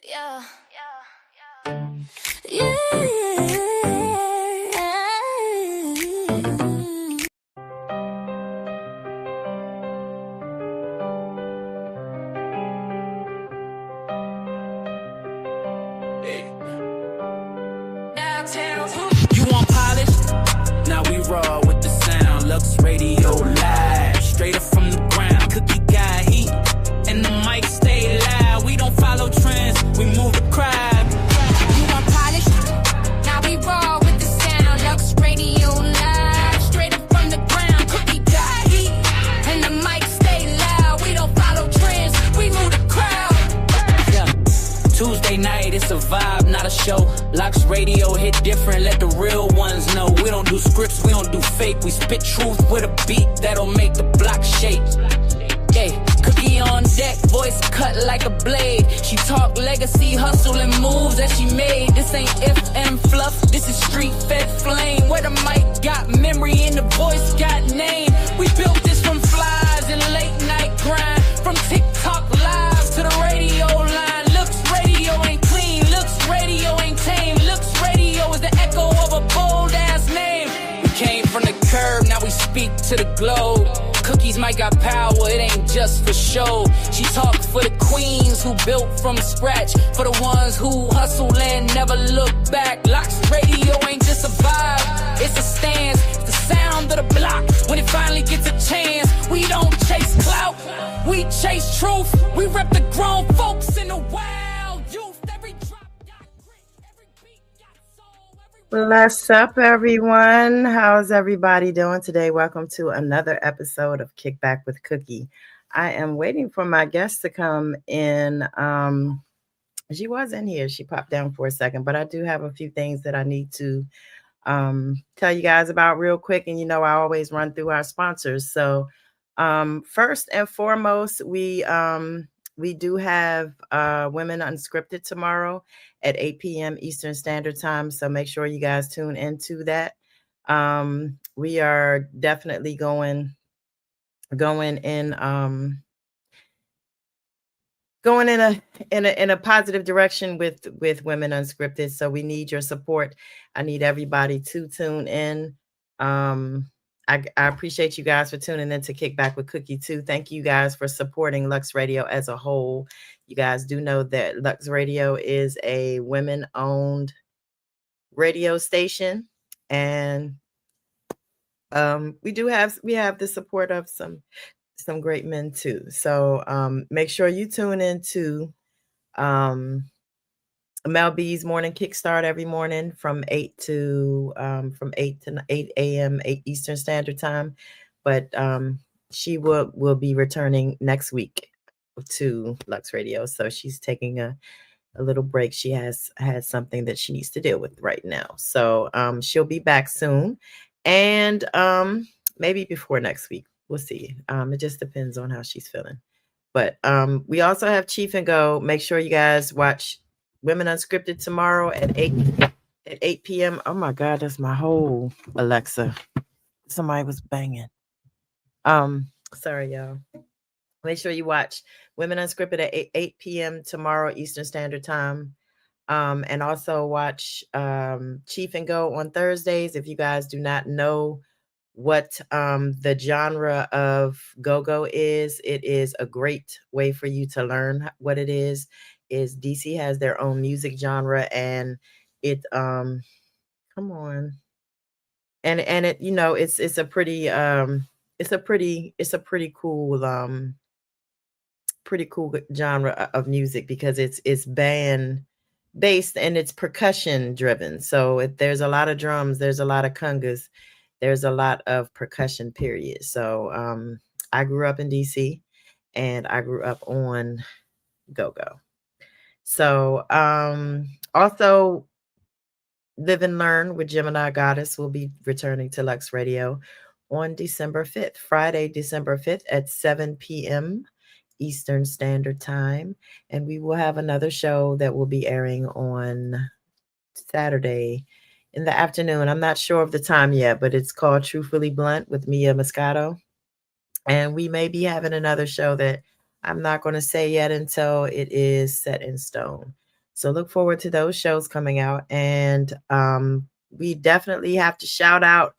Yeah. Yeah. You want polished? Now we raw with the sound. Lux Radio live, straight up from the ground. Cookie got heat, and the mic stay loud. We don't follow trends, we move the crowd. You want polished? Now we raw with the sound. Lux Radio live, straight up from the ground. Cookie got heat, and the mic stay loud. We don't follow trends, we move the crowd. Yeah. Tuesday night, it's a vibe, not a show. Lux Radio hit different, let the real ones know. We don't do scripts, we don't do fake. We spit truth with a beat that'll make the block shake. Yeah, Cookie on deck, voice cut like a blade. She talk legacy, hustle and moves that she made. This ain't FM fluff, this is street fed flame. Where the mic got memory and the voice got name. We built this from flies and late night grind. From TikTok live to the radio line. Looks radio ain't clean, looks radio ain't tame. Looks radio is the echo of a bold ass name. We came from the curb, now we speak to the globe. Cookies might got power, it ain't just for show. She talk for the queens who built from scratch. For the ones who hustle and never look back. Lux Radio ain't just a vibe, it's a stance. It's the sound of the block when it finally gets a chance. We don't chase clout, we chase truth. We rep the grown folks in the wild youth. Every drop got grit, every beat got soul, every... What's up, everyone? How's everybody doing today? Welcome to another episode of Kickback with Cookie. I am waiting for my guest to come in. She was in here. She popped down for a second, but I do have a few things that I need to tell you guys about real quick. And you know, I always run through our sponsors. So first and foremost, we do have Women Unscripted tomorrow at 8 p.m. Eastern Standard Time. So make sure you guys tune into that. We are definitely going in a positive direction with Women Unscripted. So we need your support. I need everybody to tune in. I appreciate you guys for tuning in to Kickback with Cookie too. Thank you guys for supporting Lux Radio as a whole. You guys do know that Lux Radio is a women-owned radio station, and we have the support of some great men too. So make sure you tune into Mel B's morning kickstart every morning from 8 to 8 a.m. 8 Eastern Standard Time. But she will be returning next week to Lux Radio. So she's taking a little break. She has something that she needs to deal with right now. So she'll be back soon. And maybe before next week. We'll see. It just depends on how she's feeling. But we also have Chief and Go. Make sure you guys watch Women Unscripted tomorrow at 8 p.m. Oh my God, that's my whole Alexa. Somebody was banging. Sorry, y'all. Make sure you watch Women Unscripted at 8 p.m. tomorrow Eastern Standard Time. And also watch Chief and Go on Thursdays. If you guys do not know what the genre of go-go is, it is a great way for you to learn what it is DC has their own music genre, and it come on, and it, you know, it's a pretty cool genre of music, because it's band based and it's percussion driven. So there's a lot of drums, there's a lot of congas, there's a lot of percussion, period. So I grew up in DC, and I grew up on go-go. So also Live and Learn with Gemini Goddess will be returning to Lux Radio on December 5th, Friday, December 5th at 7 p.m. Eastern Standard Time. And we will have another show that will be airing on Saturday in the afternoon. I'm not sure of the time yet, but it's called Truthfully Blunt with Mia Moscato. And we may be having another show that I'm not going to say yet until it is set in stone. So look forward to those shows coming out. And we definitely have to shout out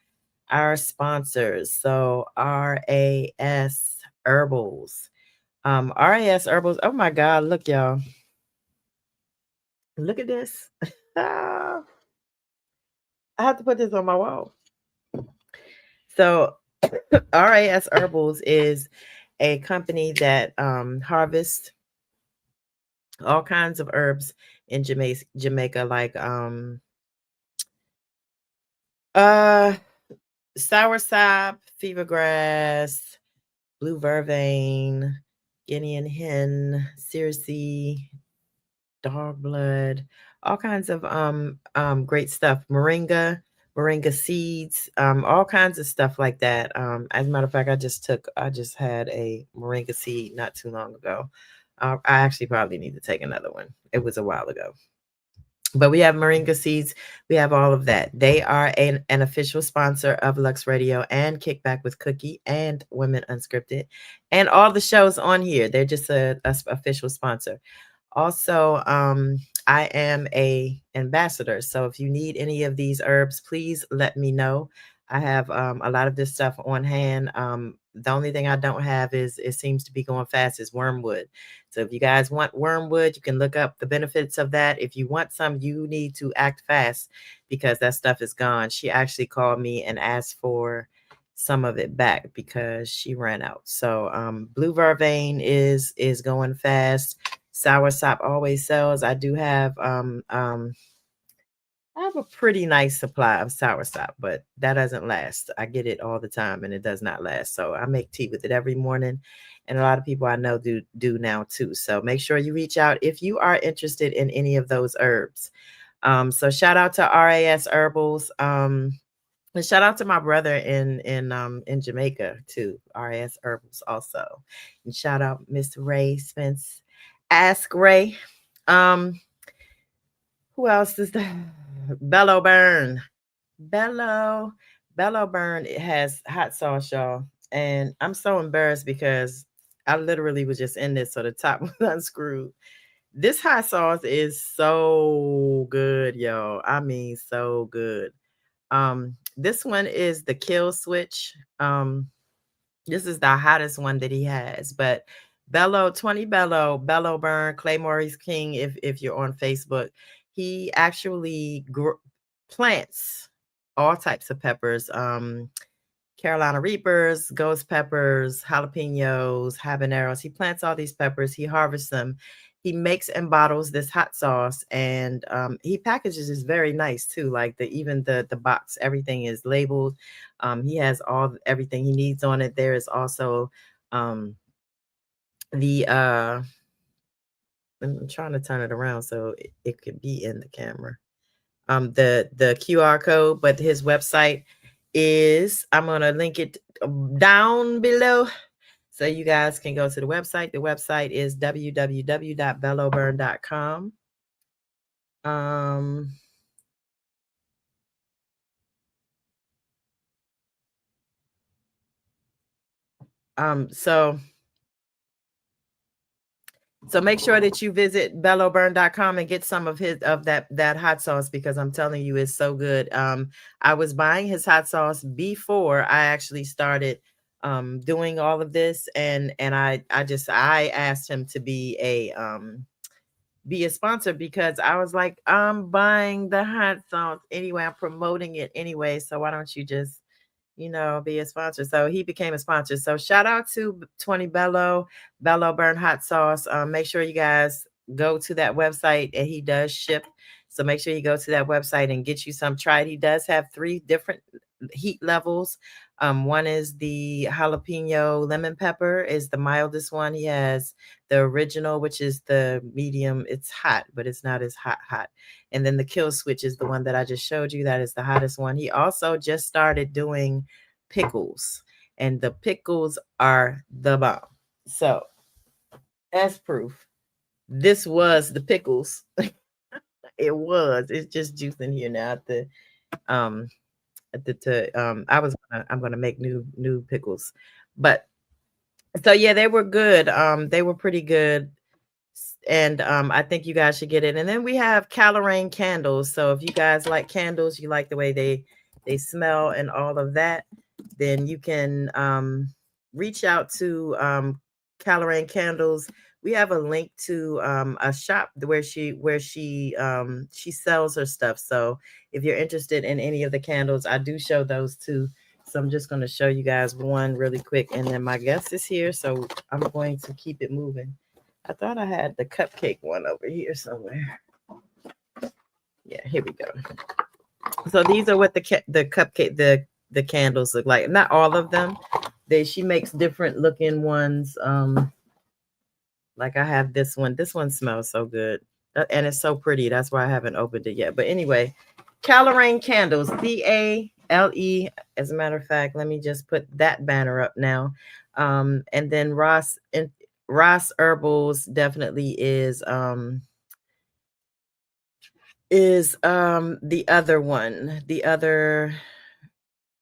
our sponsors. So RAS Herbals. RAS Herbals. Oh my God, look, y'all. Look at this. I have to put this on my wall. So RAS Herbals is a company that harvests all kinds of herbs in Jamaica, like uh soursop, fever grass, blue vervain, Guinean hen, Circe, dog blood, all kinds of great stuff. Moringa seeds, all kinds of stuff like that. As a matter of fact, I just had a moringa seed not too long ago. I actually probably need to take another one. It was a while ago. But we have moringa seeds. We have all of that. They are an official sponsor of Lux Radio and Kickback with Cookie and Women Unscripted and all the shows on here. They're just a official sponsor. Also, I am a ambassador. So if you need any of these herbs, please let me know. I have a lot of this stuff on hand. The only thing I don't have is it seems to be going fast is wormwood. So if you guys want wormwood, you can look up the benefits of that. If you want some, you need to act fast because that stuff is gone. She actually called me and asked for some of it back because she ran out. So blue vervain is going fast. Soursop always sells. I do have I have a pretty nice supply of soursop, but that doesn't last. I get it all the time and it does not last. So I make tea with it every morning. And a lot of people I know do now too. So make sure you reach out if you are interested in any of those herbs. So shout out to RAS Herbals. And shout out to my brother in Jamaica too, RAS Herbals also. And shout out Miss Ray Spence. Ask Ray. Um, who else is that? Bello Burn. Bello. Bello Burn it has hot sauce, y'all. And I'm so embarrassed because I literally was just in this, so the top was unscrewed. This hot sauce is so good, yo. I mean, so good. This one is the kill switch. This is the hottest one that he has, but Bello 20 Bello Burn, Claymore's King. If you're on Facebook, he actually plants all types of peppers. Carolina Reapers, ghost peppers, jalapenos, habaneros. He plants all these peppers. He harvests them. He makes and bottles this hot sauce, and he packages is very nice too. Like even the box, everything is labeled. He has everything he needs on it. There is also the I'm trying to turn it around so it could be in the camera. The QR code, but his website is, I'm going to link it down below so you guys can go to the website. The website is www.belloburn.com. So make sure that you visit belloburn.com and get some of that hot sauce because I'm telling you it's so good. I was buying his hot sauce before I actually started doing all of this, and I asked him to be a sponsor because I was like, I'm buying the hot sauce anyway, I'm promoting it anyway, so why don't you just be a sponsor? So he became a sponsor. So shout out to 20 Bello Burn Hot Sauce. Make sure you guys go to that website, and he does ship. So make sure you go to that website and get you some. Try it. He does have 3 different heat levels. One is the jalapeno lemon pepper is the mildest one. He has the original, which is the medium. It's hot, but it's not as hot. And then the kill switch is the one that I just showed you. That is the hottest one. He also just started doing pickles, and the pickles are the bomb. So as proof, this was the pickles. It was. It's just juice in here now. I'm gonna make new pickles, but so yeah, they were good. They were pretty good. And I think you guys should get it. And then we have Calorane candles. So if you guys like candles, you like the way they smell and all of that, then you can reach out to Calorane candles. We have a link to a shop where she sells her stuff. So if you're interested in any of the candles, I do show those too. So I'm just going to show you guys one really quick, and then my guest is here, so I'm going to keep it moving. I thought I had the cupcake one over here somewhere. Yeah, here we go. So these are what the cupcake the candles look like. Not all of them. She makes different looking ones. Like I have this one. This one smells so good. And it's so pretty. That's why I haven't opened it yet. But anyway, Calorane candles, CALE. As a matter of fact, let me just put that banner up now. And then Ross Herbals definitely is the other one, the other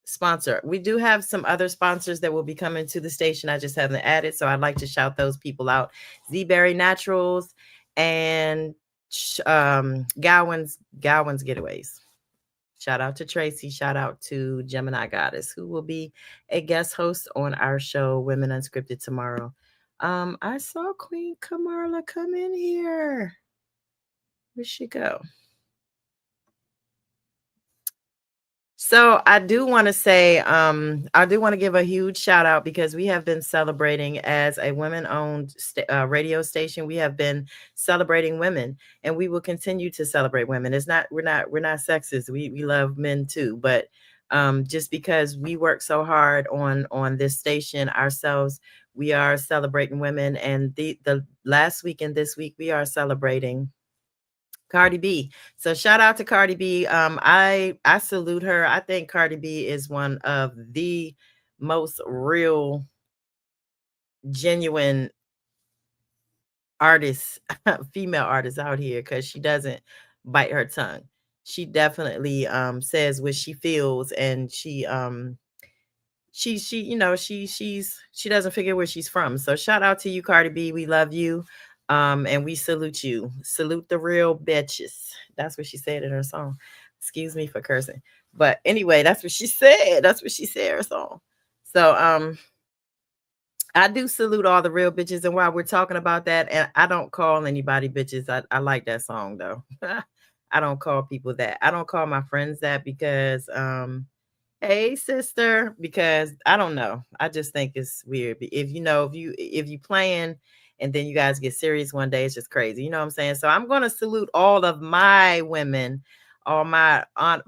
sponsor. We do have some other sponsors that will be coming to the station. I just haven't added, so I'd like to shout those people out. Z-Berry Naturals and Gowan's Getaways. Shout out to Tracy. Shout out to Gemini Goddess, who will be a guest host on our show, Women Unscripted, tomorrow. I saw Queen Kamarla come in here. Where'd she go? So I do want to say, I do want to give a huge shout out because we have been celebrating as a women-owned radio station. We have been celebrating women, and we will continue to celebrate women. We're not sexist. We love men too, but just because we work so hard on this station ourselves, we are celebrating women. And the last week and this week, we are celebrating Cardi B. So shout out to Cardi B. I salute her. I think Cardi B is one of the most real, genuine artists, female artists out here, because she doesn't bite her tongue. She definitely says what she feels, and she she doesn't figure where she's from. So shout out to you, Cardi B. We love you. And we salute you. Salute the real bitches. That's what she said in her song. Excuse me for cursing. But anyway, that's what she said. That's what she said in her song. So I do salute all the real bitches. And while we're talking about that, and I don't call anybody bitches. I like that song though. I don't call people that. I don't call my friends that because hey sister, because I don't know. I just think it's weird. If you playing and then you guys get serious one day, it's just crazy. You know what I'm saying? So I'm gonna salute all of my women, all my all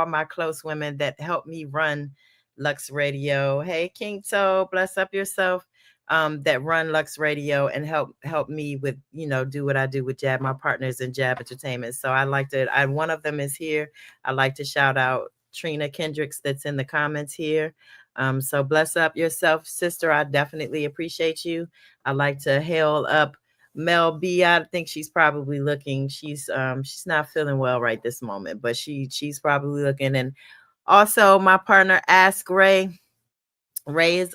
my close women that help me run Lux Radio. Hey King Toe, bless up yourself. That run Lux Radio and help me with, do what I do with J.A.B, my partners in J.A.B Entertainment. So one of them is here. I like to shout out Trina Kendricks that's in the comments here. So bless up yourself, sister. I definitely appreciate you. I like to hail up Mel B. I think she's probably looking. She's not feeling well right this moment, but she's probably looking. And also my partner Ask Ray. Ray is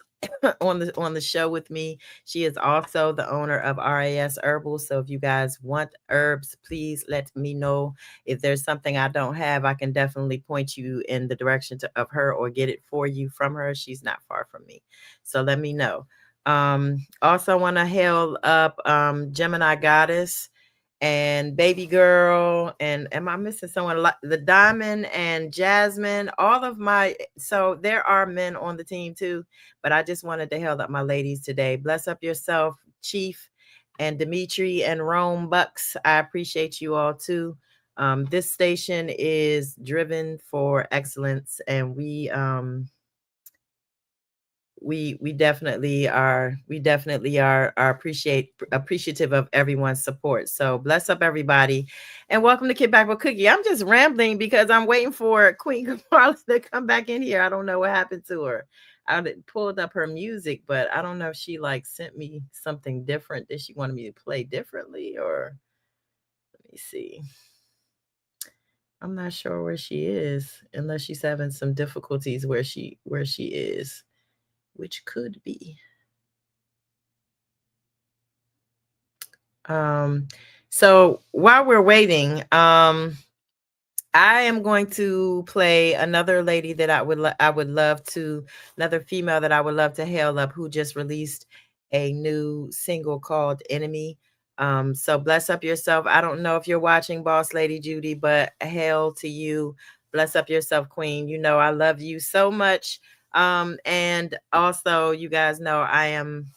on the show with me. She is also the owner of RAS Herbal. So if you guys want herbs, please let me know. If there's something I don't have, I can definitely point you in the direction of her or get it for you from her. She's not far from me. So let me know. Also want to hail up Gemini Goddess and Baby Girl, and am I missing someone? Like the Diamond and Jasmine, so there are men on the team too, but I just wanted to hail up my ladies today. Bless up yourself, Chief and Dimitri and Rome Bucks. I appreciate you all too. This station is driven for excellence, and we definitely are appreciative of everyone's support. So bless up everybody, and welcome to Kid Back with Cookie. I'm just rambling because I'm waiting for Queen Kamarla to come back in here. I don't know what happened to her. I pulled up her music, but I don't know if she sent me something different that she wanted me to play differently, or let me see. I'm not sure where she is, unless she's having some difficulties where she is, which could be. So while we're waiting, I am going to play another lady that I would love to, another female that I would love to hail up, who just released a new single called Enemy. So bless up yourself. I don't know if you're watching, Boss Lady Judy, but hail to you. Bless up yourself, Queen. You know I love you so much. And also, you guys know I am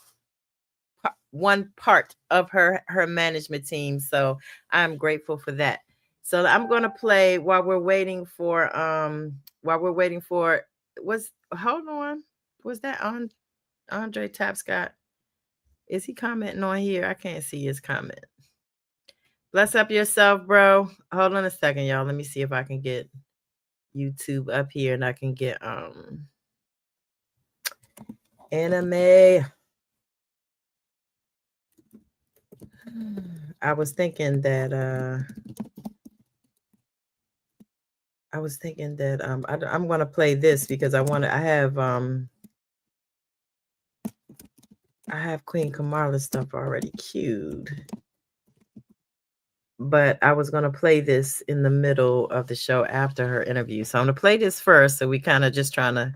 one part of her management team, so I'm grateful for that. So I'm going to play while we're waiting for was hold on, was that on Andre Tapscott? Is he commenting on here? I can't see his comment. Bless up yourself, bro. Hold on a second, y'all. Let me see if I can get YouTube up here and I can get anime. I was thinking that I'm going to play this because I have Queen Kamarla stuff already queued. But I was going to play this in the middle of the show after her interview. So I'm going to play this first. So we kind of just trying to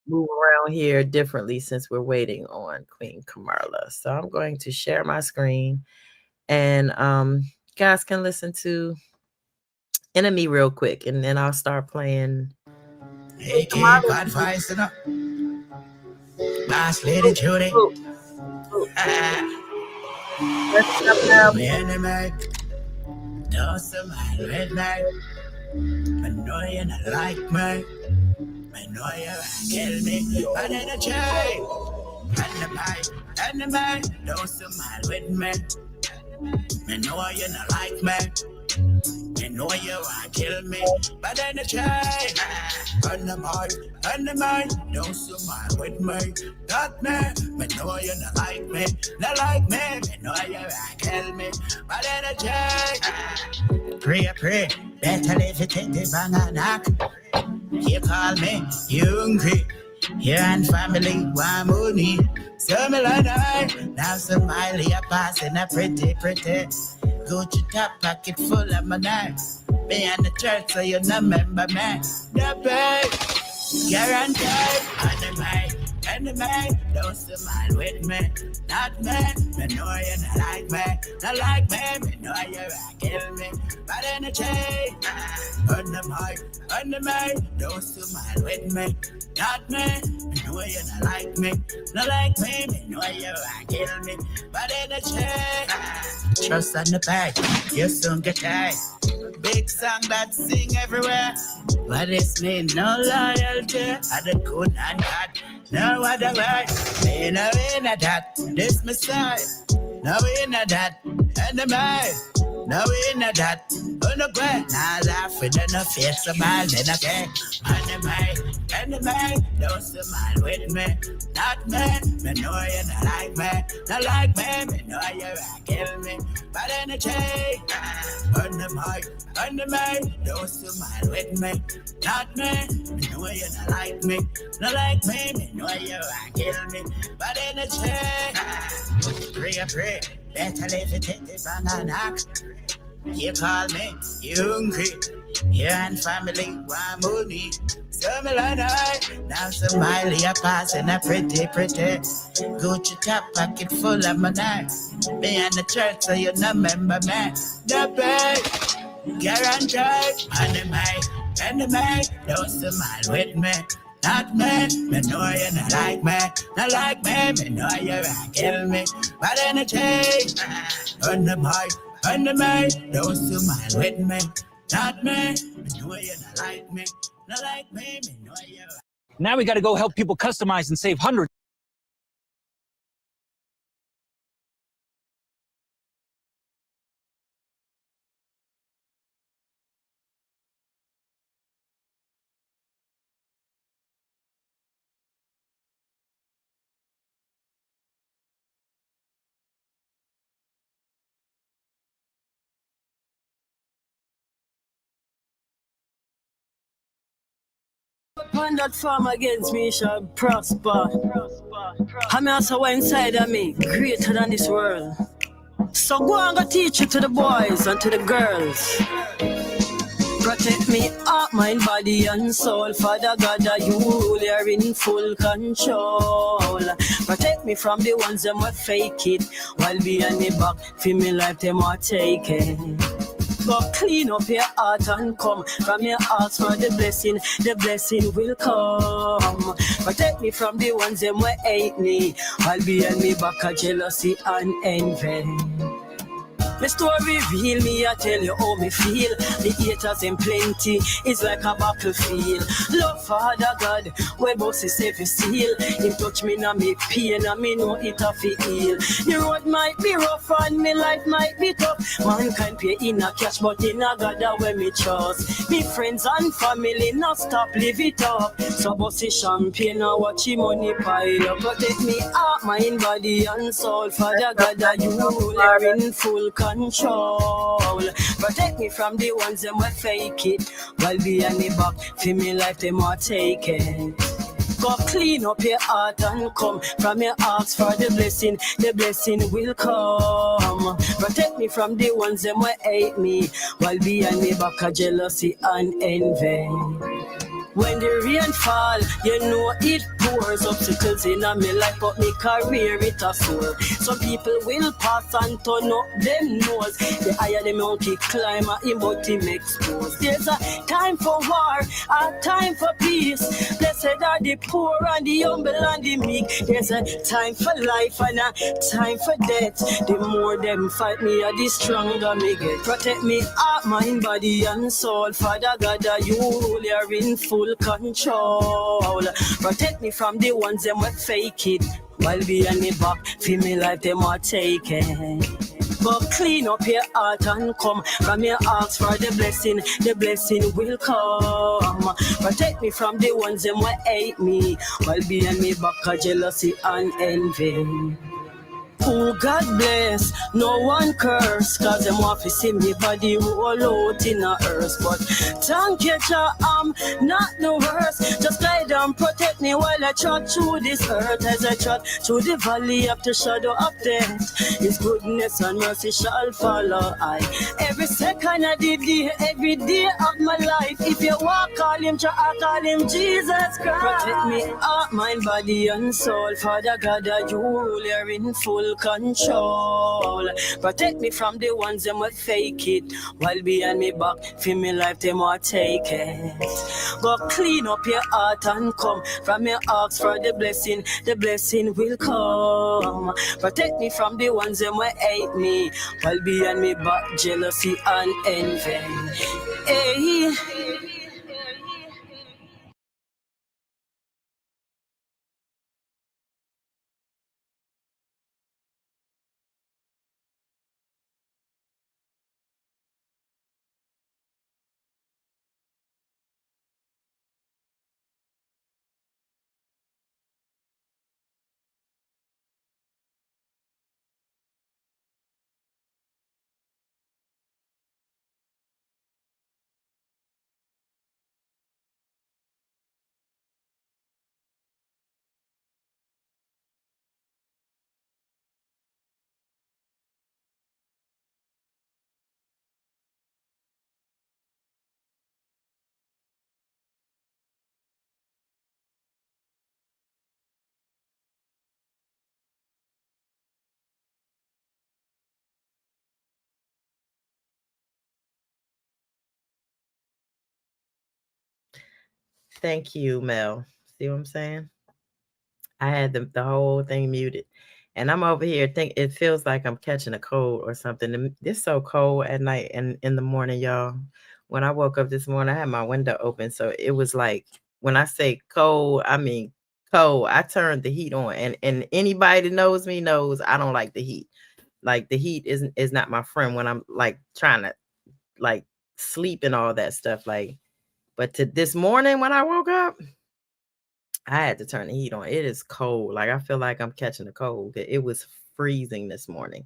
move around here differently since we're waiting on Queen Kamarla. So I'm going to share my screen and guys can listen to Enemy real quick and then I'll start playing. Hey, bad vibes, you know. Boss Lady Judy. Enemy. Don't smile with me. I know you not like me. I know you kill me. But in a chain. Enemy. Don't smile with me. I know you not like me. I know you want to kill me, but then the try. On the mind, don't smile with me. Not me, I know you not like me. Not like me, I know you want to kill me, but then the try. Pray, better leave it in the bang and knock. You call me, you hungry. You and family want money. So me like that. Now smile, you're passing a pretty. Gucci top pocket full of money. Me and the church, so you no remember me. The bag, guaranteed. Enemy, don't smile with me. Not me, me know you not like me. Not like me know you want to kill me. But in the chain, enemy, don't smile with me. Not me, me know you not like me. Not like me know you want to kill me. But in the chain, trust on the bag, you soon get tired. Big song that sing everywhere. What this mean? No loyalty. I the good and bad. No other way. Me no in that. This my side. No in that. Enemy. No in that. On the way. Now laugh with no face so bad. Then okay. Enemy. Don't smile with me. Not me. Me know you not like me. Not like me. Me know you want to kill me. But in the chain. Enemy, don't smile with me. Not me, me know you not like me. Not like me know you want to kill me. But in the chain, pray, better leave it in the bang and knock. You call me, you hungry. You and family want money. So me like that. Now smile, you're passing a pretty. Gucci top pocket full of money. Me and the church, so you no remember me. The bag, guaranteed. Enemy, don't smile with me. Not me, me know you not like me. Not like me know you want to kill me. But in the chain, enemy, don't smile with me. Not me, me know you not like me. Not like me know you. Now we got to go help people customize and save hundreds. When that farm against me shall prosper. I mean, also inside of me, greater than this world. So go and go teach it to the boys and to the girls. Protect me heart, mind, body, and soul. Father God, that you are in full control. Protect me from the ones that might fake it, while behind me back, feel me life them are taken. Go clean up your heart and come from your heart for the blessing will come. Protect me from the ones that might hate me, while behind me back a jealousy and envy. My story real, me I tell you how me feel. The haters in plenty, it's like a battlefield. Love Father God, where boss is every seal. Him touch me now me pain, and me know it a fi heal. The road might be rough and me life might be tough. Mankind pay in a cash, but in a God that where me trust. Me friends and family not stop live it up. So boss is champagne and watch him money pile up. Protect me heart, mind, body and soul. Father God that you are in full control. Protect me from the ones that might fake it, while behind me back, feel me life them are taken. Go clean up your heart and come from your hearts for the blessing will come. Protect me from the ones that might hate me, while behind me back a jealousy and envy. When the rain fall, you know it pours. Obstacles in a me life, but me career it a soar. Some people will pass and turn up them nose. The higher the monkey climb, him but him expose. There's a time for war, a time for peace. Blessed are the poor and the humble and the meek. There's a time for life and a time for death. The more them fight me, the stronger me get. Protect me heart, mind, body and soul. Father God, that you are in full control. Protect me from the ones them will fake it, while behind me back, feel me life them are taken. But clean up your heart and come from your hearts for the blessing will come. Protect me from the ones them will hate me, while behind me back a jealousy and envy. Oh, God bless, no one curse, cause them want to see me body roll out in a earth. But thank you, Jah, I'm not the worst. Just guide and protect me while I trot through this earth. As I trot through the valley of the shadow of death, His goodness and mercy shall follow I. Every second of the day, every day of my life. If you walk, call Him Jah, I call Him Jesus Christ. Protect me heart, mind, body and soul. Father God, that you are in full control. Protect me from the ones them will fake it, while behind me back, feel me life them will take it. Go clean up your heart and come from your hearts for the blessing will come. Protect me from the ones them will hate me, while behind me back, jealousy and envy. Hey. Thank you, Mel. See what I'm saying? I had the whole thing muted. And I'm over here it feels like I'm catching a cold or something. It's so cold at night and in the morning, y'all. When I woke up this morning, I had my window open. So it was like, when I say cold, I mean cold. I turned the heat on. And anybody that knows me knows I don't like the heat. Like, the heat is not my friend when I'm like trying to like sleep and all that stuff. Like, but to this morning when I woke up, I had to turn the heat on. It is cold. Like, I feel like I'm catching a cold. It was freezing this morning.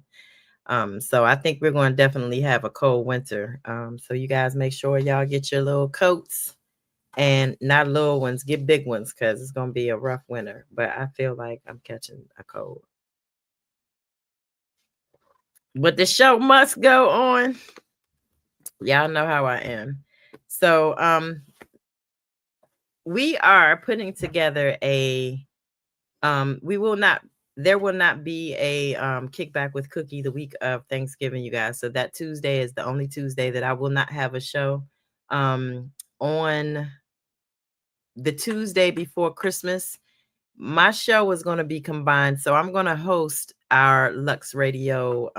So I think we're going to definitely have a cold winter. So you guys make sure y'all get your little coats, and not little ones, get big ones, because it's going to be a rough winter. But I feel like I'm catching a cold. But the show must go on. Y'all know how I am. So we are putting together a we will not there will not be a kickback with Cookie the week of Thanksgiving, you guys. So that Tuesday is the only Tuesday that I will not have a show. On the Tuesday before Christmas, my show is going to be combined. So I'm going to host our Lux Radio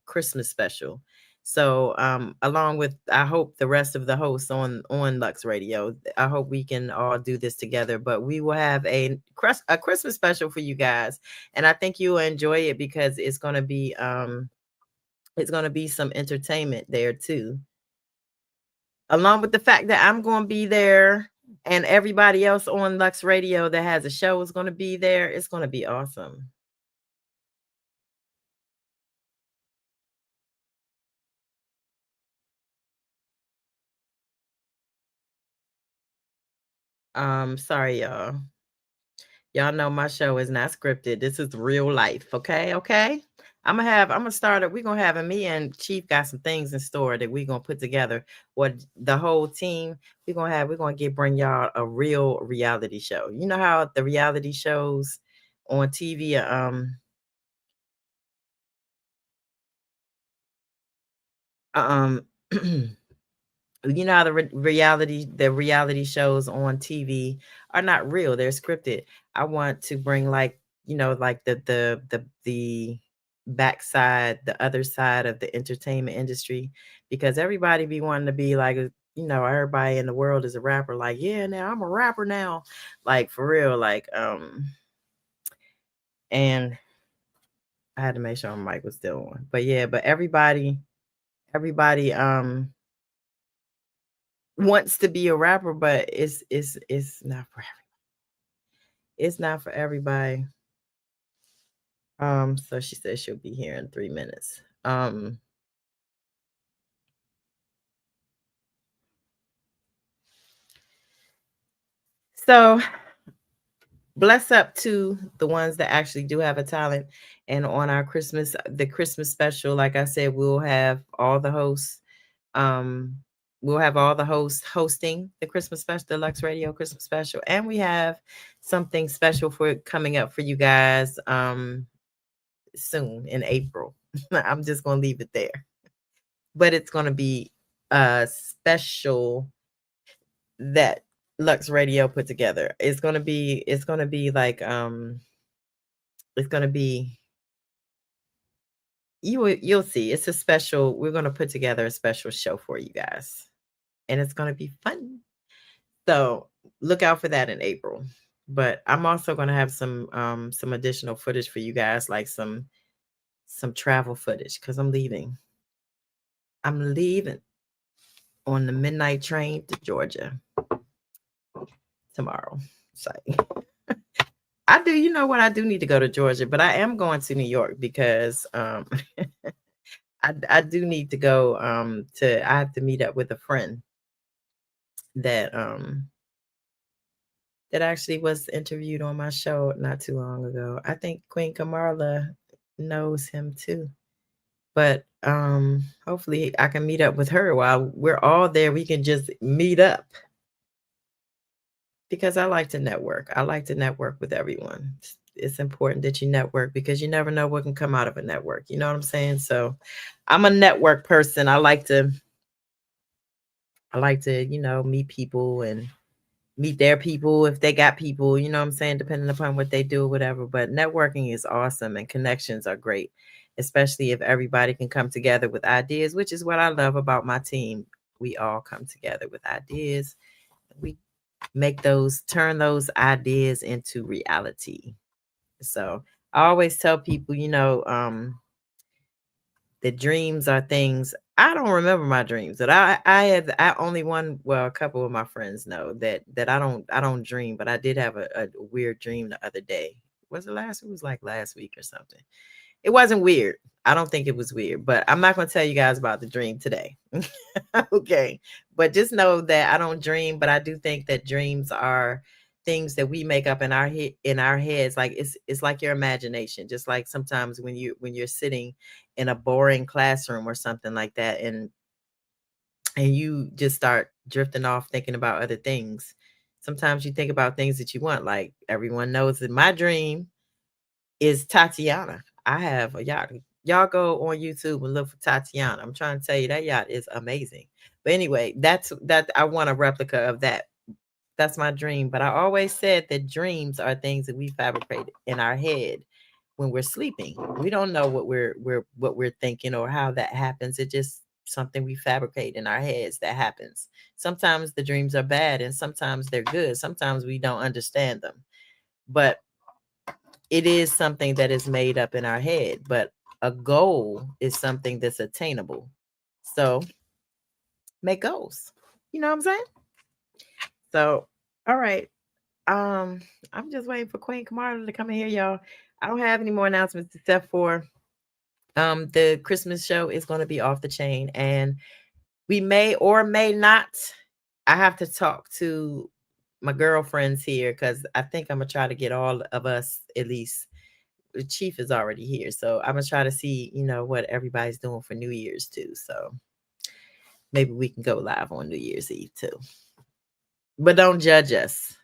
Christmas special. So along with, I hope, the rest of the hosts on Lux Radio, I hope we can all do this together. But we will have a Christmas special for you guys, and I think you will enjoy it because it's going to be some entertainment there too, along with the fact that I'm going to be there and everybody else on Lux Radio that has a show is going to be there. It's going to be awesome. Sorry, y'all. Y'all know my show is not scripted. This is real life. Okay. Okay. I'm gonna start it. We're gonna have me and Chief got some things in store that we're gonna put together. What the whole team we're gonna bring y'all a real reality show. You know how the reality shows on TV you know how the reality shows on TV are not real, they're scripted. I want to bring, like, like the backside, the other side of the entertainment industry, because everybody be wanting to be like, everybody in the world is a rapper, like, yeah, now I'm a rapper now, like, for real, like, and I had to make sure my mic was still on. But yeah, but everybody wants to be a rapper, but it's not for everybody. So she says she'll be here in 3 minutes. So bless up to the ones that actually do have a talent. And on the Christmas special, like I said, we'll have all the hosts. We'll have all the hosts hosting the Christmas special, the Lux Radio Christmas special, and we have something special coming up for you guys soon in April. I'm just gonna leave it there, but it's gonna be a special that Lux Radio put together. It's gonna be like it's gonna be you'll see. It's a special. We're gonna put together a special show for you guys, and it's gonna be fun. So look out for that in April. But I'm also gonna have some additional footage for you guys, like some travel footage, because I'm leaving. I'm leaving on the midnight train to Georgia tomorrow. So I do, you know what? I do need to go to Georgia, but I am going to New York because I do need to go I have to meet up with a friend that that actually was interviewed on my show not too long ago. I think Queen Kamarla knows him too. But hopefully I can meet up with her while we're all there. We can just meet up, because I like to network. I like to network with everyone. It's important that you network, because you never know what can come out of a network. You know what I'm saying? So I'm a network person. I like to, meet people and meet their people if they got people, you know what I'm saying, depending upon what they do or whatever. But networking is awesome and connections are great, especially if everybody can come together with ideas, which is what I love about my team. We all come together with ideas. We turn those ideas into reality. So I always tell people, the dreams are things. I don't remember my dreams, but I only a couple of my friends know that I don't dream, but I did have a weird dream the other day. It was like last week or something. It wasn't weird. I don't think it was weird, but I'm not going to tell you guys about the dream today. Okay. But just know that I don't dream, but I do think that dreams are things that we make up in our heads. Like it's like your imagination. Just like sometimes when you're sitting in a boring classroom or something like that, and you just start drifting off thinking about other things. Sometimes you think about things that you want. Like everyone knows that my dream is Tatiana. I have a yacht. Y'all go on YouTube and look for Tatiana. I'm trying to tell you that yacht is amazing. But anyway, that I want a replica of that. That's my dream. But I always said that dreams are things that we fabricate in our head when we're sleeping. We don't know what we're thinking or how that happens. It's just something we fabricate in our heads that happens. Sometimes the dreams are bad and sometimes they're good. Sometimes we don't understand them. But it is something that is made up in our head, but a goal is something that's attainable. So make goals. You know what I'm saying? So, all right. I'm just waiting for Queen Kamarla to come in here, y'all. I don't have any more announcements except for the Christmas show is going to be off the chain, and we may or may not. I have to talk to my girlfriends here because I think I'm gonna try to get all of us at least. The chief is already here, so I'm gonna try to see, what everybody's doing for New Year's too. So maybe we can go live on New Year's Eve too. But don't judge us.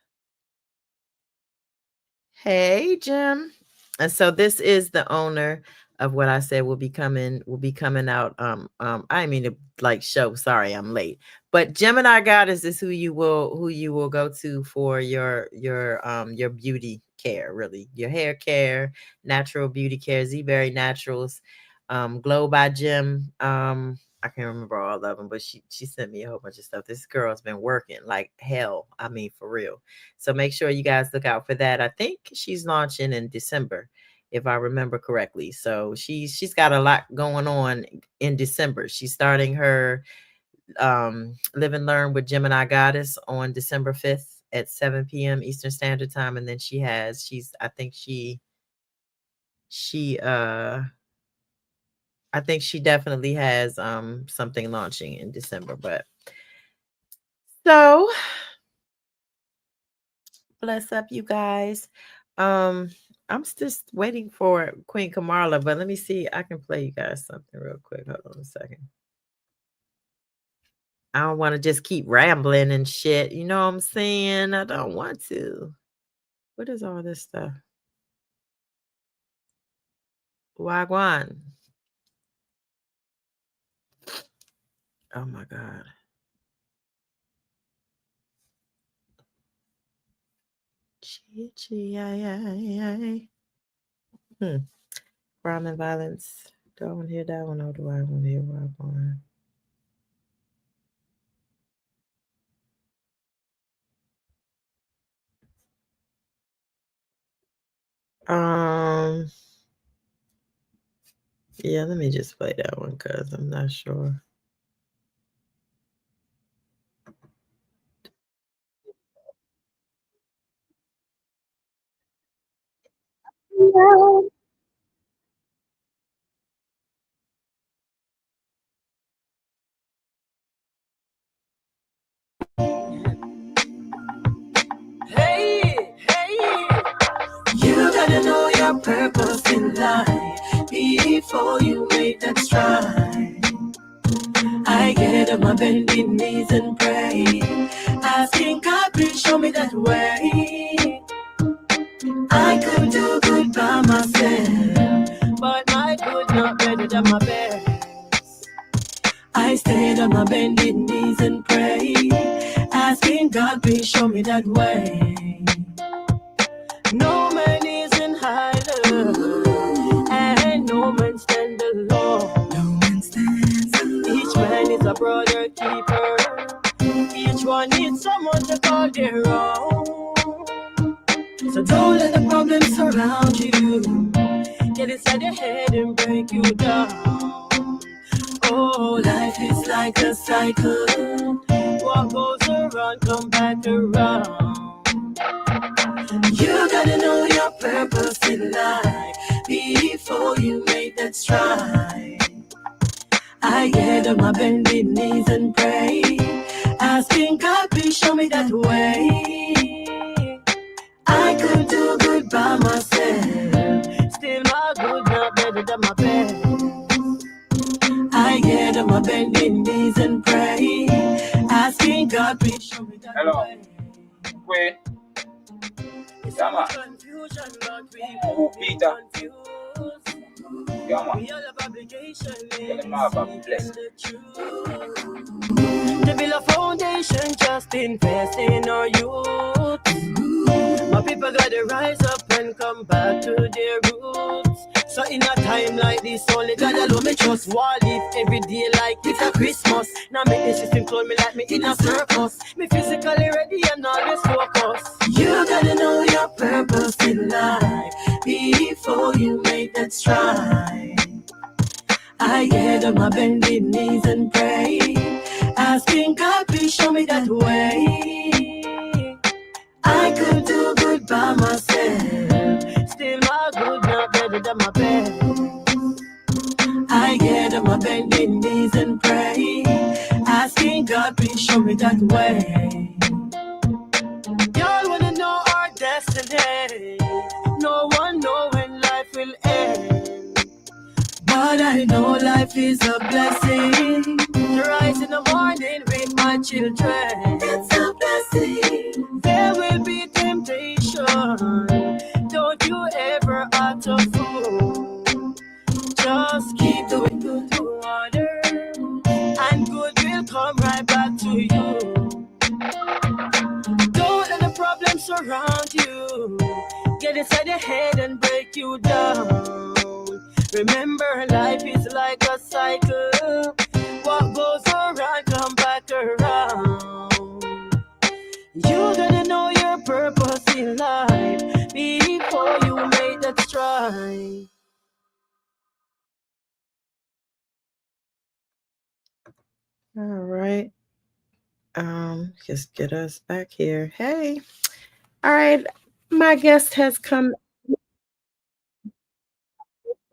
Hey, Jim. And so this is the owner of what I said will be coming out. I didn't mean to like show. Sorry, I'm late. But Gemini Goddess is who you will go to for your beauty care, really. Your hair care, natural beauty care, Z-Berry Naturals, Glow by Jim. I can't remember all of them, but she sent me a whole bunch of stuff. This girl's been working like hell. I mean, for real. So make sure you guys look out for that. I think she's launching in December, if I remember correctly. So she's got a lot going on in December. She's starting her Live and Learn with Gemini Goddess on December 5th at 7 p.m. Eastern Standard Time. And then I think she definitely has something launching in December. But so bless up, you guys. I'm just waiting for Queen Kamarla, but let me see. I can play you guys something real quick. Hold on a second. I don't want to just keep rambling and shit. You know what I'm saying? I don't want to. What is all this stuff? Wagwan. Oh my God. Crime and violence. Do I want to hear that one or do I want to hear Wagwan? Yeah, let me just play that one because I'm not sure. Hey, hey, you gotta know your purpose in life before you make that stride. I get on my bending knees and pray, asking God, please show me that way. I could do good by myself, but I could not better than my best. I stayed on my bending knees and pray, asking God, please show me that way. No man is in higher, and no man stand alone. No man stands alone. Each man is a brother keeper. Each one needs someone to call their own. So don't let the problems surround you. Get inside your head and break you down. Oh, life is like a cycle. What goes around, come back around. You gotta know your purpose in life before you make that stride. I get on my bending knees and pray, asking God, please show me that way. could do good by myself. Still my good not better than my best. I get on my bending knees and pray, asking God please show me that Hello. way. Queen. It's Yeah, man. confusion, but we Ooh, Peter. confused. Yeah, man. We all have obligation Tell in them all about speaking blessing. the truth. To build a foundation, just invest in our youth. My people gotta rise up and come back to their roots. So in a time like this, only God alone me trust. Wall live every day like it's a Christmas. Now make the system clone me like me in a circus. Me physically ready and always focus. You gotta know your purpose in life before you make that stride. I get on my bending knees and pray, asking God please show me that way. I could do good by myself. Still my good not better than my best. I get on my bending knees and pray, asking God please show me that way. Y'all wanna know our destiny. No one know when life will end, but I know life is a blessing. To rise in the morning with my children, it's a blessing. There will be temptation, don't you ever act a fool. Just keep doing good to others, and good will come right back to you. Don't let the problems surround you, get inside your head and break you down. Remember, life is like a cycle. What goes around, come back around. You gotta know your purpose in life before you make that stride. All right. Just get us back here. Hey. All right. My guest has come.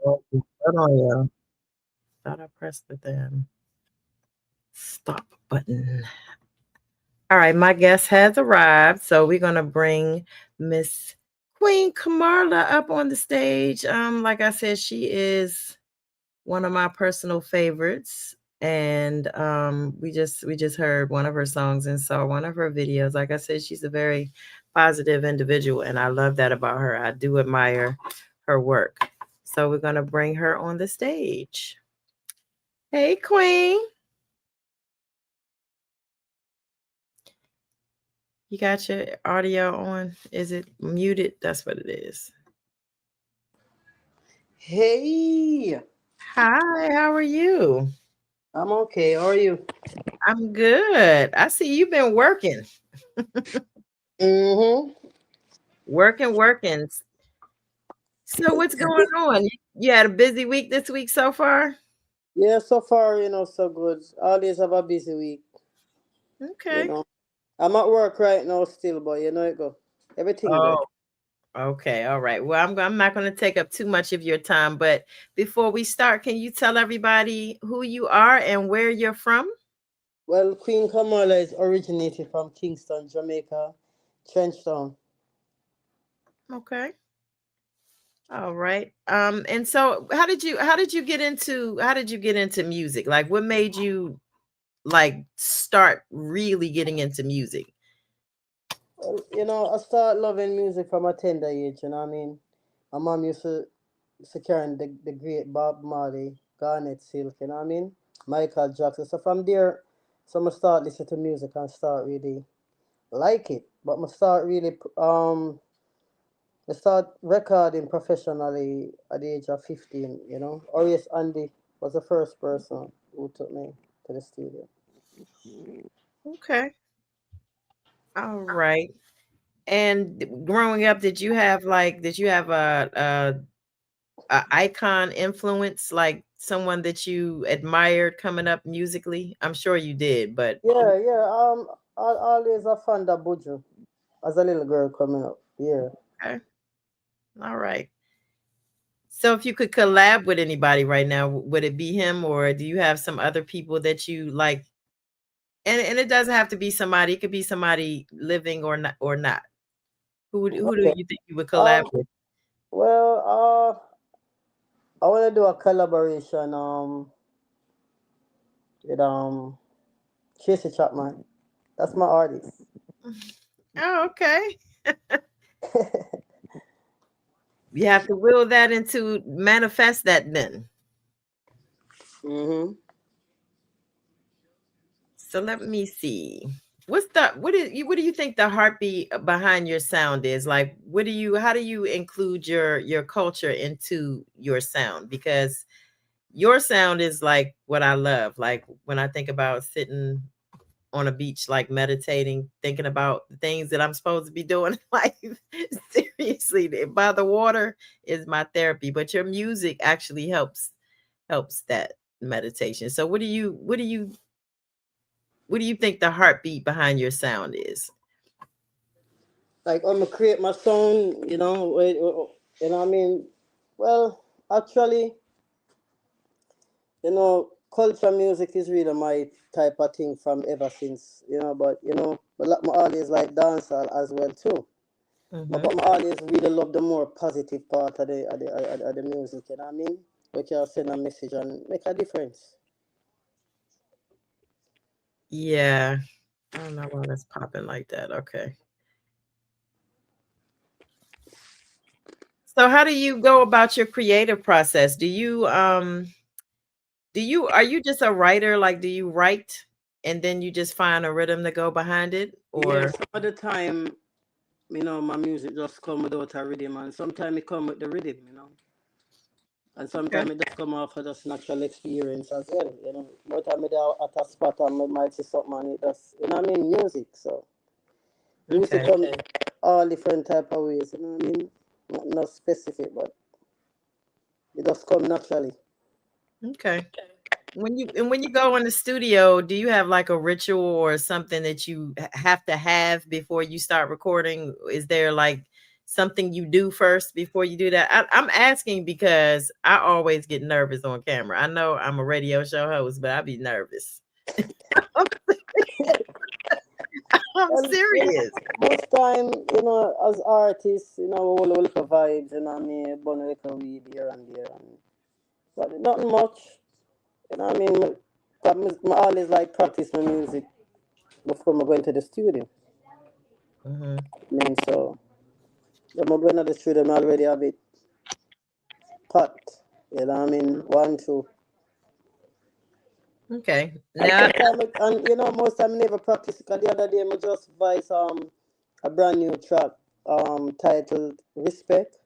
Oh, hold on, y'all. Thought I pressed the damn stop button. All right, my guest has arrived, so we're gonna bring Miss Queen Kamarla up on the stage. Like I said, she is one of my personal favorites, and we just heard one of her songs and saw one of her videos. Like I said, she's a very positive individual, and I love that about her. I do admire her work. So we're gonna bring her on the stage. Hey, Queen. You got your audio on? Is it muted? That's what it is. Hey, Hi, how are you? I'm okay. How are you? I'm good. I see you've been working, Mm-hmm. working. So what's going on? You had a busy week this week so far? Yeah, so far, so good. Always have a busy week, you Okay. know. I'm at work right now still, but you know it go. Everything good. Oh, okay. All right. Well, I'm not going to take up too much of your time, but before we start, can you tell everybody who you are and where you're from? Well, Queen Kamarla is originated from Kingston, Jamaica, Trenchtown. Okay. All right. And so how did you get into music? Like what made you like start really getting into music? Well, I started loving music from a tender age, you know what I mean? My mom used to carry the great Bob Marley, Garnet Silk, you know what I mean? Michael Jackson. So from there, so I start listening to music and start really like it. But I start really I start recording professionally at the age of 15, you know. Orius Andy was the first person who took me to the studio. Okay. All right. And growing up, did you have a icon influence, like someone that you admired coming up musically? I'm sure you did, but Yeah, yeah. Always a fan of Buju as a little girl coming up. Yeah. okay. All right. So if you could collab with anybody right now, would it be him or do you have some other people that you like? And it doesn't have to be somebody, it could be somebody living or not. Who do Okay. you think you would collab with? Well, I want to do a collaboration with Tracy Chapman. That's my artist. Oh, okay. You have to will that into manifest that then. Mm-hmm. So let me see. What do you think the heartbeat behind your sound is? Like how do you include your culture into your sound? Because your sound is like what I love. Like when I think about sitting on a beach, like meditating, thinking about the things that I'm supposed to be doing in life. Seriously, by the water is my therapy, but your music actually helps that meditation. So what do you think the heartbeat behind your sound is? Like I'm gonna create my sound, you know what I mean? Well, actually, culture music is really my type of thing from ever since, but but like my always like dancehall as well too. Hmm. But my always really love the more positive part of the music, you know what I mean? We can send a message and make a difference. Yeah. I don't know why that's popping like that. Okay. So how do you go about your creative process? Are you just a writer? Like do you write and then you just find a rhythm to go behind it? Yeah, Or some of the time, my music just come without a rhythm, and sometimes it come with the rhythm. And okay. sometimes it just come off of just natural experience as well. More time there at a spot and I might see something and it just, what I mean, music. So music Okay. comes all different type of ways, you know what I mean? Not specific, but it just come naturally. Okay. When you go in the studio, do you have like a ritual or something that you have to have before you start recording? Is there like something you do first before you do that? I'm asking because I always get nervous on camera. I know I'm a radio show host, but I be nervous. I'm Well, serious. most time, as artists, we will look at vibes, I mean, burn a little weed here and there. But nothing much, I mean, I always like practice my music before I go into the studio. Hmm. I mean, so the going to the studio, I already have it pot. I mean, one, two. Okay. And Now, sometimes, most time I never practice because the other day I just voice a brand new track titled Respect.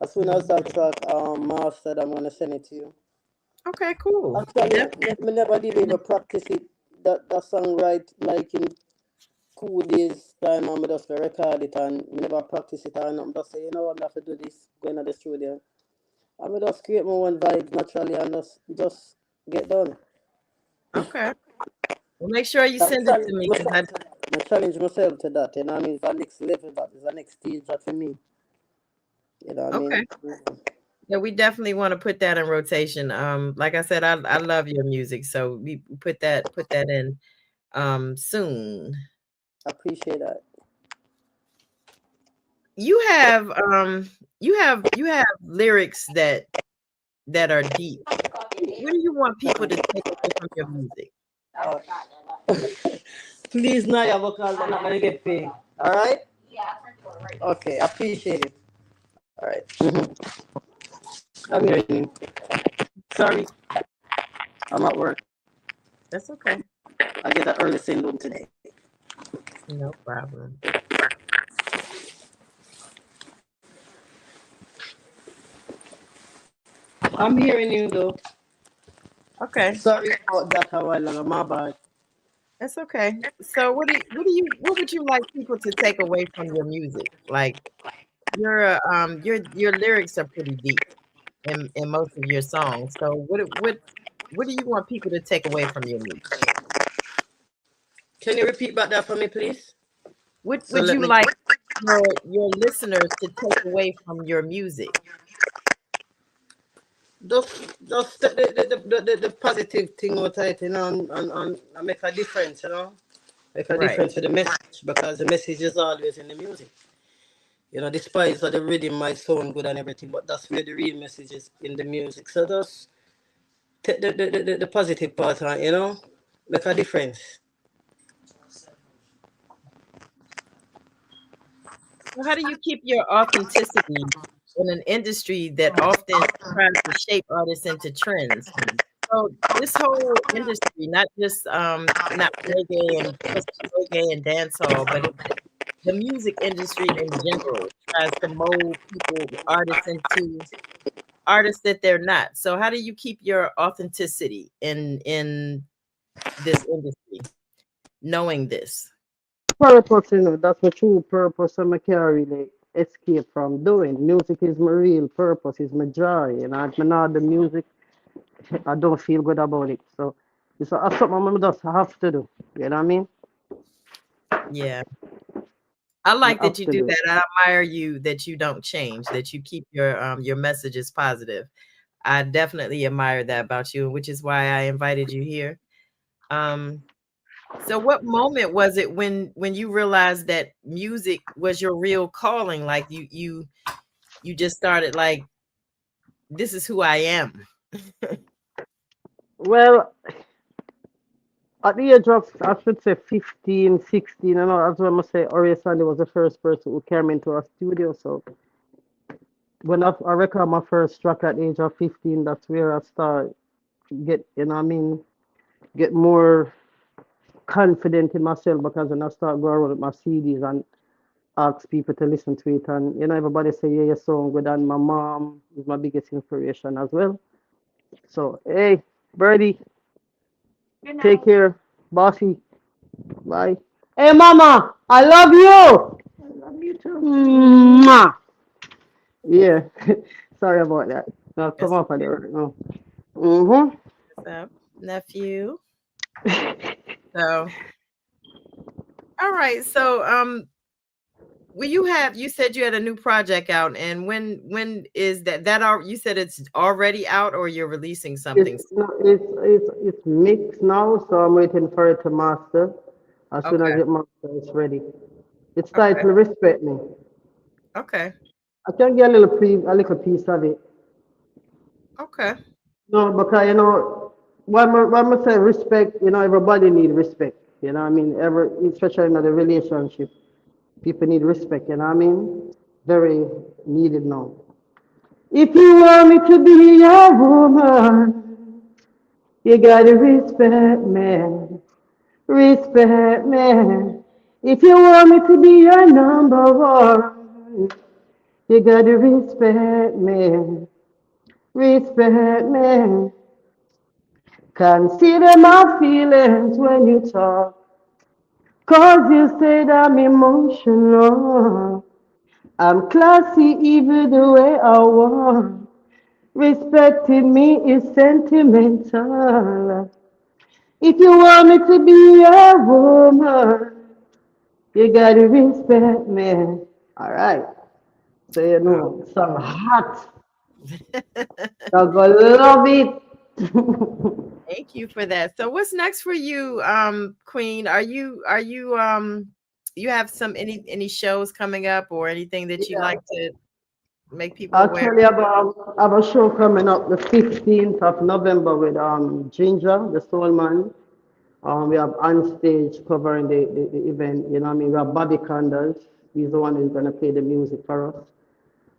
As soon as that track mastered, I'm gonna send it to you. okay, cool. Actually, Definitely. me never did even practice it. That song right like in 2 days time and I just record it and never practice it and I'm just say, I'm gonna have to do this, going to the studio. I'm gonna just create my own vibe naturally and just get done. Okay. Well, make sure you I send it challenge to me because myself to that. I challenge myself to that, I mean, it's the next level, that is the next stage that for me. I okay. mean? Yeah, we definitely want to put that in rotation. Like I said, I love your music, so we put that in soon. I appreciate that. You have you have lyrics that are deep. What do you want people to take away from your music? Please, Naya, because I'm not gonna get paid. All right? Okay, I appreciate it. All right. I'm hearing you. Sorry, I'm at work. That's okay. I get an early send home today. No problem. I'm hearing you though. Okay, Sorry about that a while ago. My bad. that's okay. So what would you like people to take away from your music? Like your lyrics are pretty deep in most of your songs. So what do you want people to take away from your music? Can you repeat back that for me, please? What So would let you me like your listeners to take away from your music? just the positive thing about it, and make a difference, make a Right. difference to the message because the message is always in the music, despite that the rhythm might sound good and everything, but that's where the real message is in the music. So just take the positive part on, make a difference. So how do you keep your authenticity in an industry that often tries to shape artists into trends? So this whole industry, not just not reggae and just reggae and dancehall, but the music industry in general tries to mold people, artists into artists that they're not. So how do you keep your authenticity in this industry, knowing this? Purpose, that's the true purpose I can't really escape from doing. Music is my real purpose, is my joy. If I'm not the music, I don't feel good about it. So it's something I just have to do. You know what I mean? Yeah. I I like that have you to do do it. that. I admire you that you don't change, that you keep your messages positive. I definitely admire that about you, which is why I invited you here. Um, so what moment was it when you realized that music was your real calling? Like you just started like, this is who I am. Well, at the age of, I should say 15, 16, that's when I say Orion Sandy was the first person who came into a studio. So when I record my first track at the age of 15, that's where I start get, get more confident in myself because when I start going around with my CDs and ask people to listen to it, and everybody say, yeah, your song good, and my mom is my biggest inspiration as well. So, hey, Birdie, take care. Bossy, bye. Hey, Mama, I love you. I love you too. Mwah. Yeah, sorry about that. I'll come That's off of okay. there. No. Mm-hmm. What's up, nephew? So, all right. So, well, you said you had a new project out, and when is that you said it's already out or you're releasing It's something? no, it's mixed now, so I'm waiting for it to master. As soon as Okay. it master, it's ready. It's Okay. titled "Respect Me." Okay. I can get a little piece of it. Okay. No, because when I say respect, everybody need respect. You know what I mean? Especially in the relationship, people need respect. You know what I mean? Very needed now. If you want me to be your woman, you gotta respect me. Respect me. If you want me to be your number one, you gotta respect me. Respect me. Consider my feelings when you talk. Cause you said I'm emotional. I'm classy even the way I walk. Respecting me is sentimental. If you want me to be a woman, you gotta respect me. Alright. So song hot. You're gonna love it. Thank you for that. So what's next for you, Queen? Are you you have any shows coming up or anything that you Yeah. like to make people aware Actually, I have a show coming up the 15th of November with Ginger, the Soul Man. We have on stage covering the event. You know what I mean? We have Bobby Candles. He's the one who's going to play the music for us.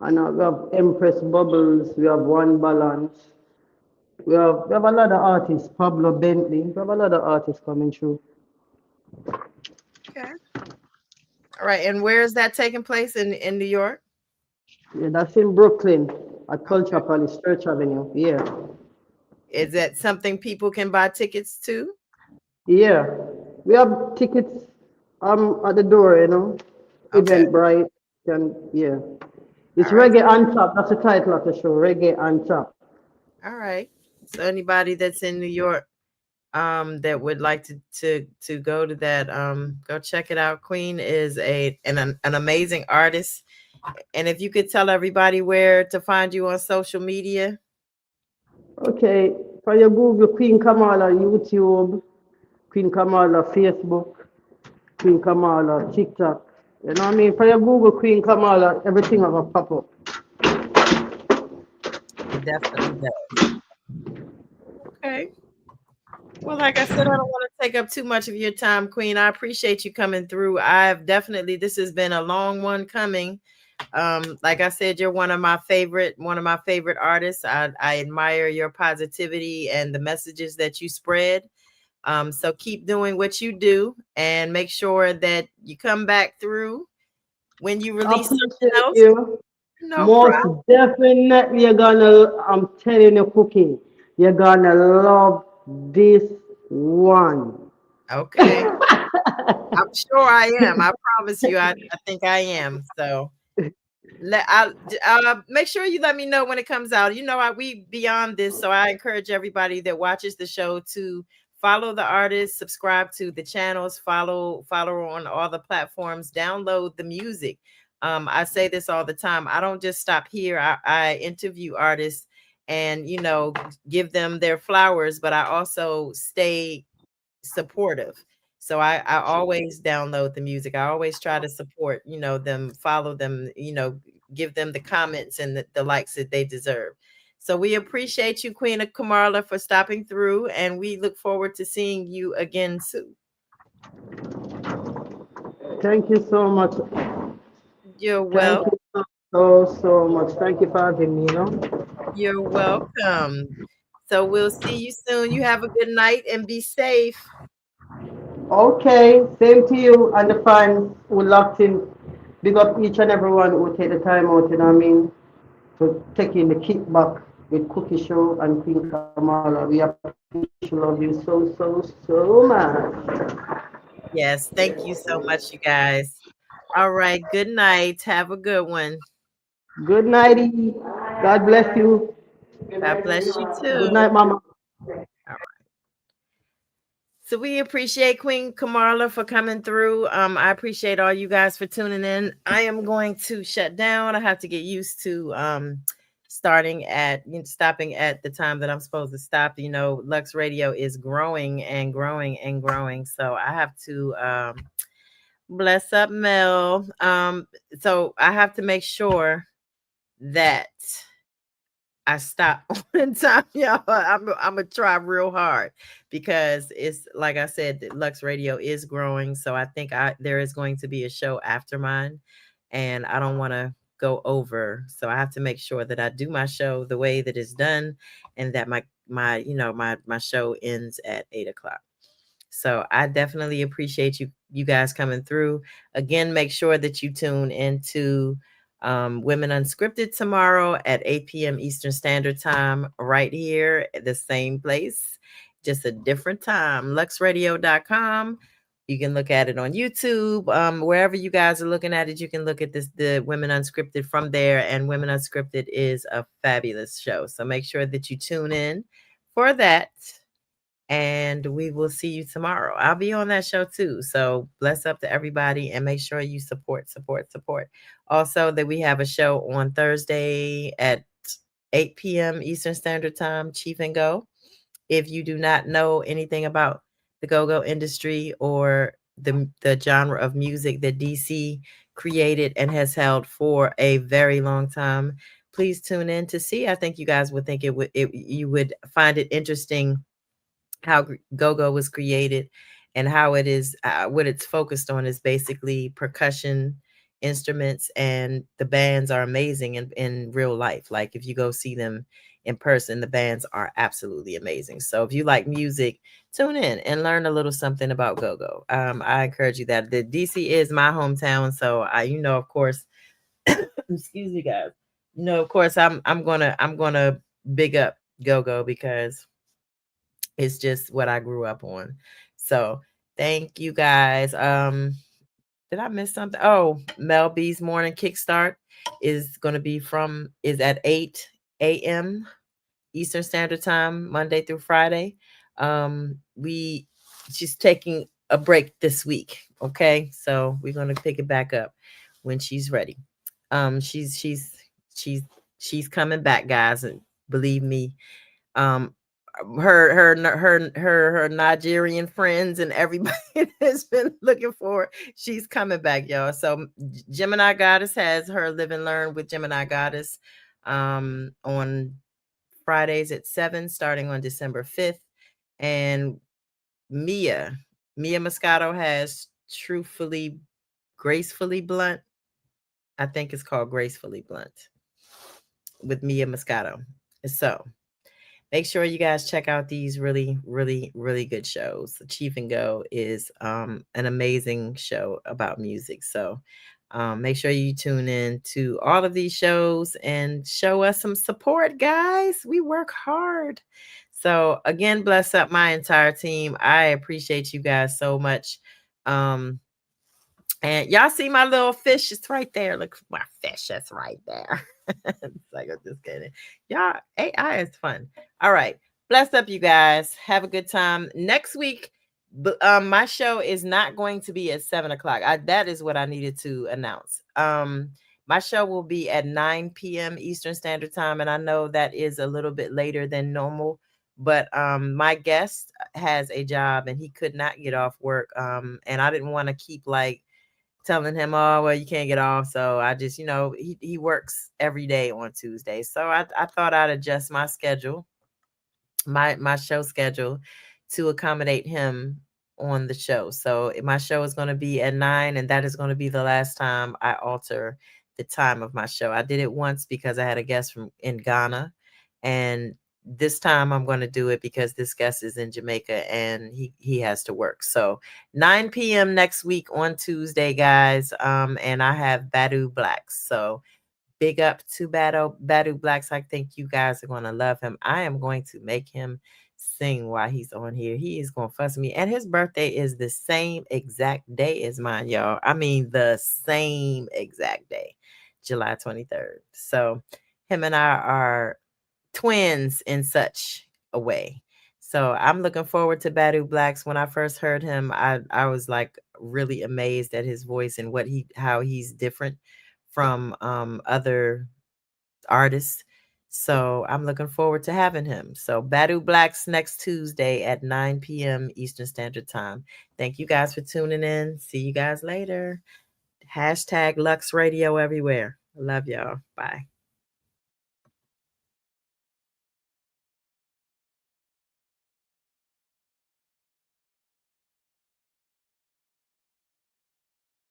And we have Empress Bubbles. We have One Balance. We have a lot of artists. Pablo Bentley. We have a lot of artists coming through. of? Okay. All right. And where is that taking place in New York? Yeah, that's in Brooklyn at Culture Okay. Palace, Church Avenue. Yeah. Is that something people can buy tickets to? Yeah. We have tickets at the door. Okay. Eventbrite. Yeah. It's All right. Reggae on Top. That's the title of the show. Reggae on Top. All right. So anybody that's in New York that would like to go to that, go check it out. Queen is an amazing artist. And if you could tell everybody where to find you on social media. Okay. For your Google, Queen Kamarla YouTube, Queen Kamarla Facebook, Queen Kamarla TikTok. You know what I mean? For your Google Queen Kamarla, everything of a pop up. It definitely does. Okay. Well, like I said, I don't want to take up too much of your time, Queen. I appreciate you coming through. I've definitely, this has been a long one coming. Like I said, you're one of my favorite artists. I admire your positivity and the messages that you spread. So keep doing what you do and make sure that you come back through when you release something Appreciate else. you. No Most problem. definitely, you're gonna, I'm telling you, Cookie, you're gonna love this one. Okay. I'm sure I am. I promise you, I think I am. So make sure you let me know when it comes out. We beyond this, so I encourage everybody that watches the show to follow the artist, subscribe to the channels, follow on all the platforms, download the music. I say this all the time. I don't just stop here. I interview artists and give them their flowers, but I also stay supportive. So I always download the music. I always try to support, them, follow them, give them the comments and the likes that they deserve. So we appreciate you, Queen of Kamarla, for stopping through, and we look forward to seeing you again soon. Thank you so much. You're Thank well. you so much. Thank you for having me, You're welcome. So we'll see you soon. You have a good night and be safe. Okay, same to you and the fans who locked in. Big up each and everyone who take the time out, you know what I mean, to take in the kickback with Cookie Show and Queen Kamala. We appreciate you, love you so much. Yes, thank you so much, you guys. All right, good night. Have a good one. Good nighty. God bless you. God bless you Good too. night, Mama. All right. So we appreciate Queen Kamarla for coming through. I appreciate all you guys for tuning in. I am going to shut down. I have to get used to stopping at the time that I'm supposed to stop. Lux Radio is growing and growing and growing. So I have to bless up Mel. So I have to make sure that I stop on time, y'all. I'm gonna try real hard because it's like I said, that Lux Radio is growing. So I think there is going to be a show after mine, and I don't want to go over. So I have to make sure that I do my show the way that it's done, and that my show ends at 8 o'clock. So I definitely appreciate you guys coming through. Again, make sure that you tune into Women Unscripted tomorrow at 8 p.m. Eastern Standard Time, right here at the same place, just a different time. Luxradio.com. You can look at it on YouTube. Wherever you guys are looking at it, you can look at the Women Unscripted from there. And Women Unscripted is a fabulous show. So make sure that you tune in for that, and we will see you tomorrow. I'll be on that show too. So bless up to everybody and make sure you support, support, support. Also, that we have a show on Thursday at 8 p.m. Eastern Standard Time, Chief and Go. If you do not know anything about the go-go industry or the genre of music that DC created and has held for a very long time, please tune in to see. I think you guys would think you would find it interesting how go-go was created and how it is what it's focused on is basically percussion instruments, and the bands are amazing in real life. Like if you go see them in person, the bands are absolutely amazing. So if you like music, tune in and learn a little something about go-go. I encourage you that. The DC is my hometown, so of course, excuse me guys, of course I'm gonna big up go-go because it's just what I grew up on. So thank you guys. Did I miss something? Oh, Mel B's morning kickstart is at 8 a.m. Eastern Standard Time, Monday through Friday. We She's taking a break this week. Okay. So we're gonna pick it back up when she's ready. She's coming back, guys, and believe me. Um, her Nigerian friends and everybody has been looking for. She's coming back, y'all. So Gemini Goddess has her Live and Learn with Gemini Goddess on Fridays at 7, starting on December 5th. And Mia Moscato has Gracefully Blunt. I think it's called Gracefully Blunt with Mia Moscato. So make sure you guys check out these really, really, really good shows. Chief and Go is an amazing show about music. So make sure you tune in to all of these shows and show us some support, guys. We work hard. So again, bless up my entire team. I appreciate you guys so much. And y'all see my little fish? It's right there. Look, my fish. That's right there. It's like, I'm just kidding. Y'all, AI is fun. All right. Bless up, you guys. Have a good time. Next week, my show is not going to be at 7:00. That is what I needed to announce. My show will be at 9 p.m. Eastern Standard Time. And I know that is a little bit later than normal. But my guest has a job and he could not get off work. And I didn't want to keep telling him, oh, well, you can't get off. So I just, he works every day on Tuesday. So I thought I'd adjust my schedule, my show schedule to accommodate him on the show. So my show is going to be at 9, and that is going to be the last time I alter the time of my show. I did it once because I had a guest in Ghana, and this time I'm going to do it because this guest is in Jamaica and he has to work. So 9 p.m. next week on Tuesday, guys. And I have Badu Blacks. So big up to Badu Blacks. I think you guys are going to love him. I am going to make him sing while he's on here. He is going to fuss me. And his birthday is the same exact day as mine, y'all. I mean, the same exact day, July 23rd. So him and I are twins in such a way. So I'm looking forward to Badu Blacks. When I first heard him, I was like really amazed at his voice and how he's different from other artists. So I'm looking forward to having him. So Badu Blacks next Tuesday at 9 p.m. Eastern Standard Time. Thank you guys for tuning in. See you guys later. #Lux Radio everywhere. Love y'all. Bye.